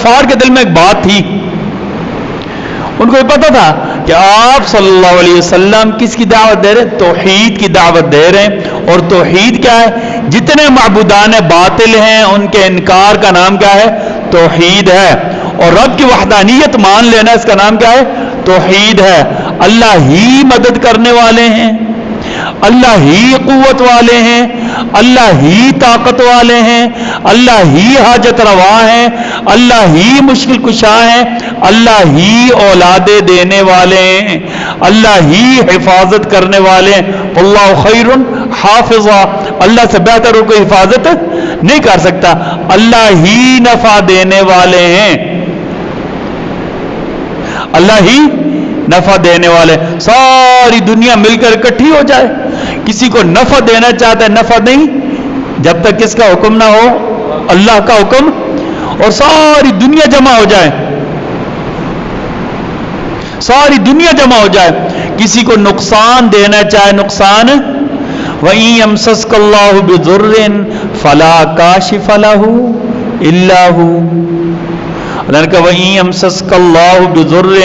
کفار کے دل میں ایک بات تھی، ان کو یہ پتا تھا کہ آپ صلی اللہ علیہ وسلم کس کی دعوت دے رہے ہیں؟ توحید کی دعوت دے رہے ہیں۔ اور توحید کیا ہے؟ جتنے معبودان باطل ہیں ان کے انکار کا نام کیا ہے؟ توحید ہے۔ اور رب کی وحدانیت مان لینا، اس کا نام کیا ہے؟ توحید ہے۔ اللہ ہی مدد کرنے والے ہیں، اللہ ہی قوت والے ہیں، اللہ ہی طاقت والے ہیں، اللہ ہی حاجت روا ہیں، اللہ ہی مشکل کشا ہیں، اللہ ہی اولادیں دینے والے ہیں، اللہ ہی حفاظت کرنے والے ہیں۔ اللہ خیر حافظا، اللہ سے بہتر کوئی حفاظت نہیں کر سکتا۔ اللہ ہی نفع دینے والے ہیں، اللہ ہی نفع دینے والے۔ ساری دنیا مل کر اکٹھی ہو جائے، کسی کو نفع دینا چاہتا ہے، نفع نہیں جب تک کس کا حکم نہ ہو؟ اللہ کا حکم۔ اور ساری دنیا جمع ہو جائے، ساری دنیا جمع ہو جائے، کسی کو نقصان دینا چاہے، نقصان وَإِن يَمْسَسْكَ اللَّهُ بِضُرٍّ فَلَا كَاشِفَ لَهُ إِلَّا هُوَ۔ اللہ نے کہا وَإِن يَمْسَسْكَ اللَّهُ بِضُرٍّ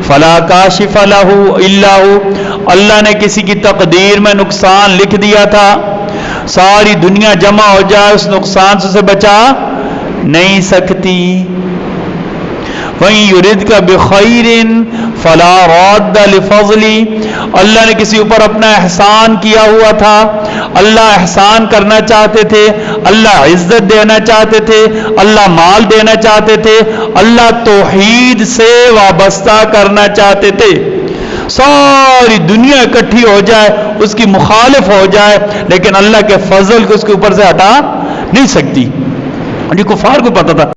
فَلَا كَاشِفَ لَهُ إِلَّا هُوَ۔ اللہ نے کسی کی تقدیر میں نقصان لکھ دیا تھا، ساری دنیا جمع ہو جائے، اس نقصان سے بچا نہیں سکتی۔ وَإِن يُرِدْكَ بِخَيْرٍ فَلَا رَادَّ لِفَضْلِهِ۔ اللہ نے کسی اوپر اپنا احسان کیا ہوا تھا، اللہ احسان کرنا چاہتے تھے، اللہ عزت دینا چاہتے تھے، اللہ مال دینا چاہتے تھے، اللہ توحید سے وابستہ کرنا چاہتے تھے، ساری دنیا اکٹھی ہو جائے، اس کی مخالف ہو جائے، لیکن اللہ کے فضل کو اس کے اوپر سے ہٹا نہیں سکتی۔ یہ کفار کو پتا تھا۔